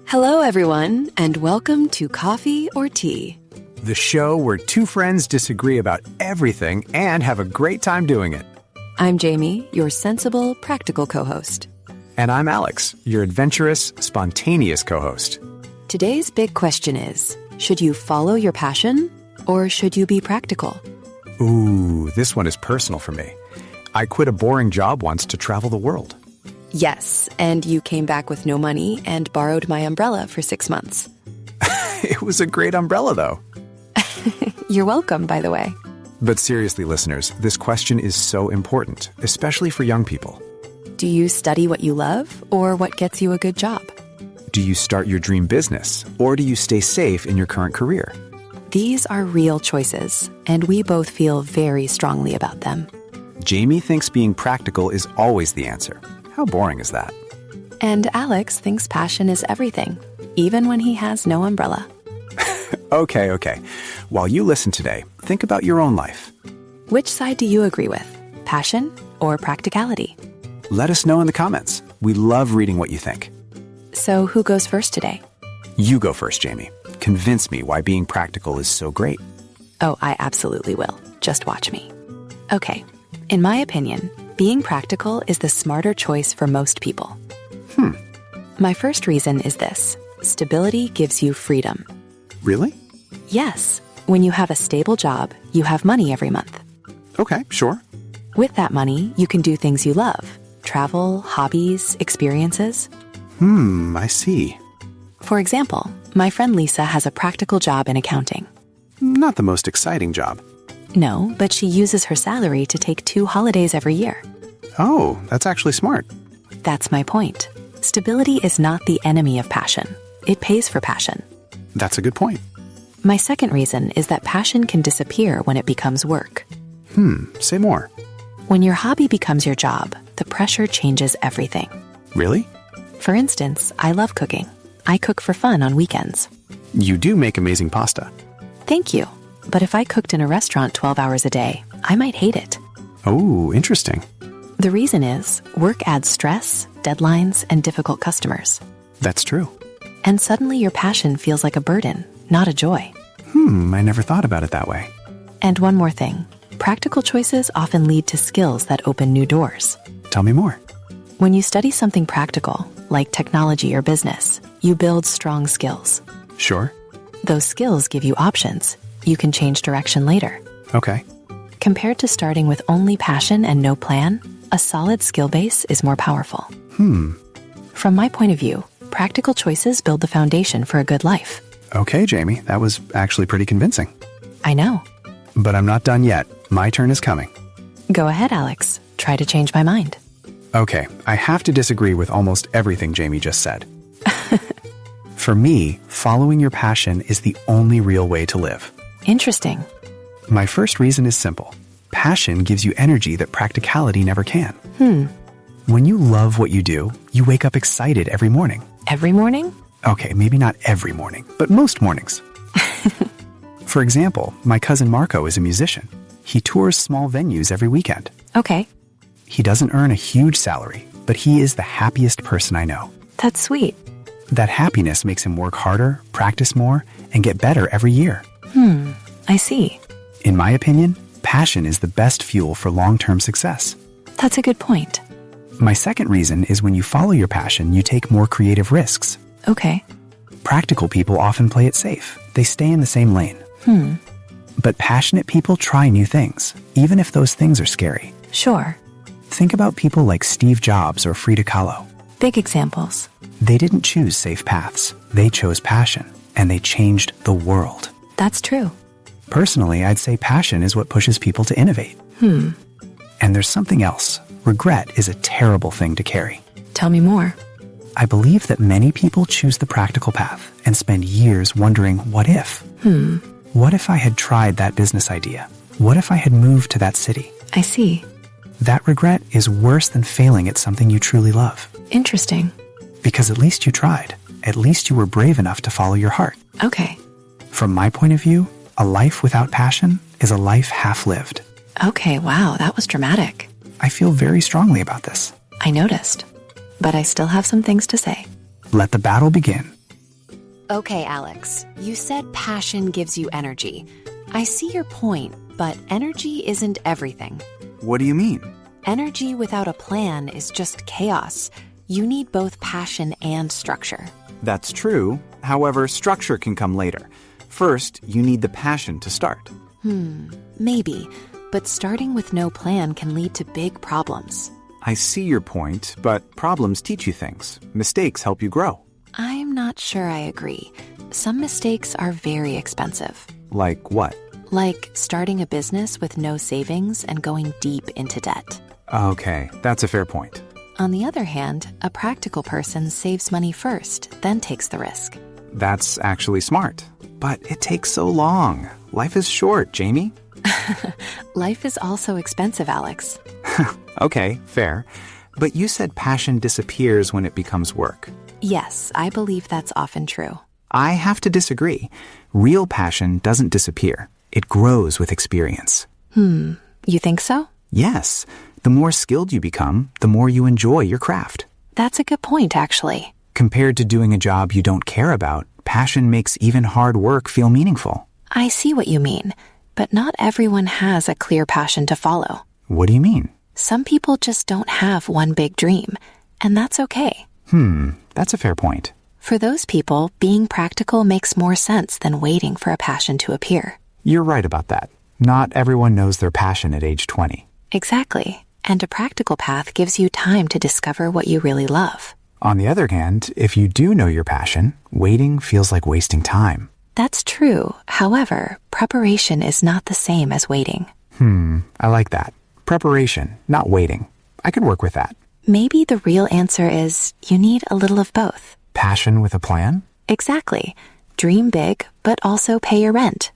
Hello, everyone, and welcome to Coffee or Tea, the show where two friends disagree about everything and have a great time doing it. I'm Jamie, your sensible, practical co-host. And I'm Alex, your adventurous, spontaneous co-host. Today's big question is, should you follow your passion or should you be practical? Ooh, this one is personal for me. I quit a boring job once to travel the world. Yes, and you came back with no money and borrowed my umbrella for 6 months. It was a great umbrella, though. You're welcome, by the way. But seriously, listeners, this question is so important, especially for young people. Do you study what you love or what gets you a good job? Do you start your dream business or do you stay safe in your current career? These are real choices, and we both feel very strongly about them. Jamie thinks being practical is always the answer. How boring is that? And Alex thinks passion is everything, even when he has no umbrella. Okay. While you listen today, think about your own life. Which side do you agree with? Passion or practicality? Let us know in the comments. We love reading what you think. So who goes first today? You go first, Jamie. Convince me why being practical is so great. Oh, I absolutely will. Just watch me. Okay. In my opinion, being practical is the smarter choice for most people. My first reason is this. Stability gives you freedom. Really? Yes. When you have a stable job, you have money every month. Okay, sure. With that money, you can do things you love. Travel, hobbies, experiences. I see. For example, my friend Lisa has a practical job in accounting. Not the most exciting job. No, but she uses her salary to take 2 holidays every year. Oh, that's actually smart. That's my point. Stability is not the enemy of passion. It pays for passion. That's a good point. My second reason is that passion can disappear when it becomes work. Say more. When your hobby becomes your job, the pressure changes everything. Really? For instance, I love cooking. I cook for fun on weekends. You do make amazing pasta. Thank you. But if I cooked in a restaurant 12 hours a day, I might hate it. Oh, interesting. The reason is, work adds stress, deadlines, and difficult customers. That's true. And suddenly your passion feels like a burden, not a joy. I never thought about it that way. And one more thing. Practical choices often lead to skills that open new doors. Tell me more. When you study something practical, like technology or business, you build strong skills. Sure. Those skills give you options. You can change direction later. Okay. Compared to starting with only passion and no plan, a solid skill base is more powerful. From my point of view, practical choices build the foundation for a good life. Okay, Jamie, that was actually pretty convincing. I know. But I'm not done yet. My turn is coming. Go ahead, Alex. Try to change my mind. Okay, I have to disagree with almost everything Jamie just said. For me, following your passion is the only real way to live. Interesting. My first reason is simple. Passion gives you energy that practicality never can. When you love what you do, you wake up excited every morning. Every morning? Okay, maybe not every morning, but most mornings. For example, my cousin Marco is a musician. He tours small venues every weekend. Okay. He doesn't earn a huge salary, but he is the happiest person I know. That's sweet. That happiness makes him work harder, practice more, and get better every year. I see. In my opinion, passion is the best fuel for long-term success. That's a good point. My second reason is when you follow your passion, you take more creative risks. Okay. Practical people often play it safe. They stay in the same lane. But passionate people try new things, even if those things are scary. Sure. Think about people like Steve Jobs or Frida Kahlo. Big examples. They didn't choose safe paths. They chose passion, and they changed the world. That's true. Personally, I'd say passion is what pushes people to innovate. And there's something else. Regret is a terrible thing to carry. Tell me more. I believe that many people choose the practical path and spend years wondering, what if? What if I had tried that business idea? What if I had moved to that city? I see. That regret is worse than failing at something you truly love. Interesting. Because at least you tried. At least you were brave enough to follow your heart. Okay. From my point of view, a life without passion is a life half-lived. Okay, wow, that was dramatic. I feel very strongly about this. I noticed. But I still have some things to say. Let the battle begin. Okay, Alex, you said passion gives you energy. I see your point, but energy isn't everything. What do you mean? Energy without a plan is just chaos. You need both passion and structure. That's true. However, structure can come later. First, you need the passion to start. Maybe, but starting with no plan can lead to big problems. I see your point, but problems teach you things. Mistakes help you grow. I'm not sure I agree. Some mistakes are very expensive. Like what? Like starting a business with no savings and going deep into debt. Okay, that's a fair point. On the other hand, a practical person saves money first, then takes the risk. That's actually smart. But it takes so long. Life is short, Jamie. Life is also expensive, Alex. Okay, fair. But you said passion disappears when it becomes work. Yes, I believe that's often true. I have to disagree. Real passion doesn't disappear. It grows with experience. You think so? Yes. The more skilled you become, the more you enjoy your craft. That's a good point, actually. Compared to doing a job you don't care about, passion makes even hard work feel meaningful. I see what you mean, but not everyone has a clear passion to follow. What do you mean? Some people just don't have one big dream, and that's okay. That's a fair point. For those people, being practical makes more sense than waiting for a passion to appear. You're right about that. Not everyone knows their passion at age 20. Exactly. And a practical path gives you time to discover what you really love. On the other hand, if you do know your passion, waiting feels like wasting time. That's true. However, preparation is not the same as waiting. I like that. Preparation, not waiting. I could work with that. Maybe the real answer is you need a little of both. Passion with a plan? Exactly. Dream big, but also pay your rent.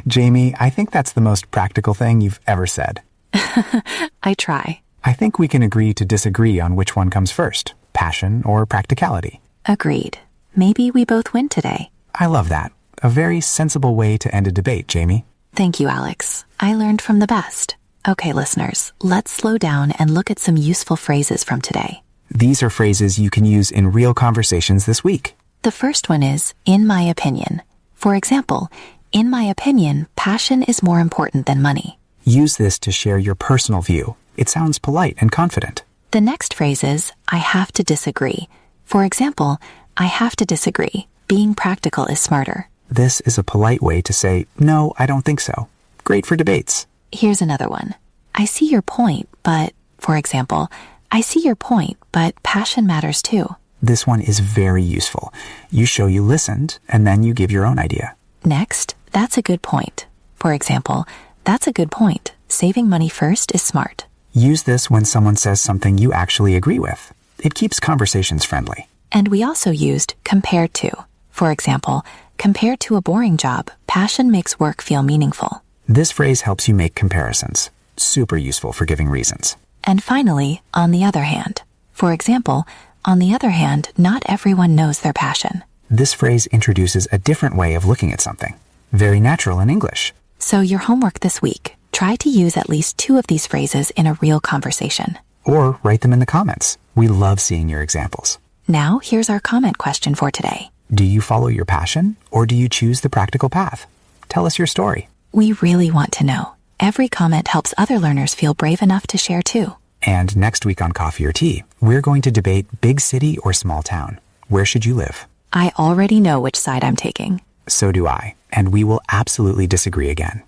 Jamie, I think that's the most practical thing you've ever said. I try. I think we can agree to disagree on which one comes first, passion or practicality. Agreed. Maybe we both win today. I love that. A very sensible way to end a debate, Jamie. Thank you, Alex. I learned from the best. Okay, listeners, let's slow down and look at some useful phrases from today. These are phrases you can use in real conversations this week. The first one is, in my opinion. For example, in my opinion, passion is more important than money. Use this to share your personal view. It sounds polite and confident. The next phrase is, I have to disagree. For example, I have to disagree. Being practical is smarter. This is a polite way to say, no, I don't think so. Great for debates. Here's another one. I see your point, but, for example, I see your point, but passion matters too. This one is very useful. You show you listened, and then you give your own idea. Next, that's a good point. For example, that's a good point. Saving money first is smart. Use this when someone says something you actually agree with. It keeps conversations friendly. And we also used compared to. For example, compared to a boring job, passion makes work feel meaningful. This phrase helps you make comparisons. Super useful for giving reasons. And finally, on the other hand. For example, on the other hand, not everyone knows their passion. This phrase introduces a different way of looking at something. Very natural in English. So your homework this week, try to use at least 2 of these phrases in a real conversation. Or write them in the comments. We love seeing your examples. Now, here's our comment question for today. Do you follow your passion, or do you choose the practical path? Tell us your story. We really want to know. Every comment helps other learners feel brave enough to share too. And next week on Coffee or Tea, we're going to debate big city or small town. Where should you live? I already know which side I'm taking. So do I, and we will absolutely disagree again.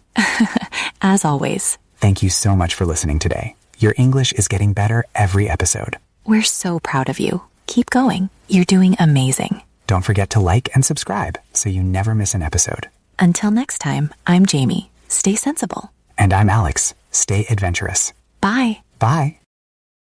As always. Thank you so much for listening today. Your English is getting better every episode. We're so proud of you. Keep going. You're doing amazing. Don't forget to like and subscribe so you never miss an episode. Until next time, I'm Jamie. Stay sensible. And I'm Alex. Stay adventurous. Bye. Bye.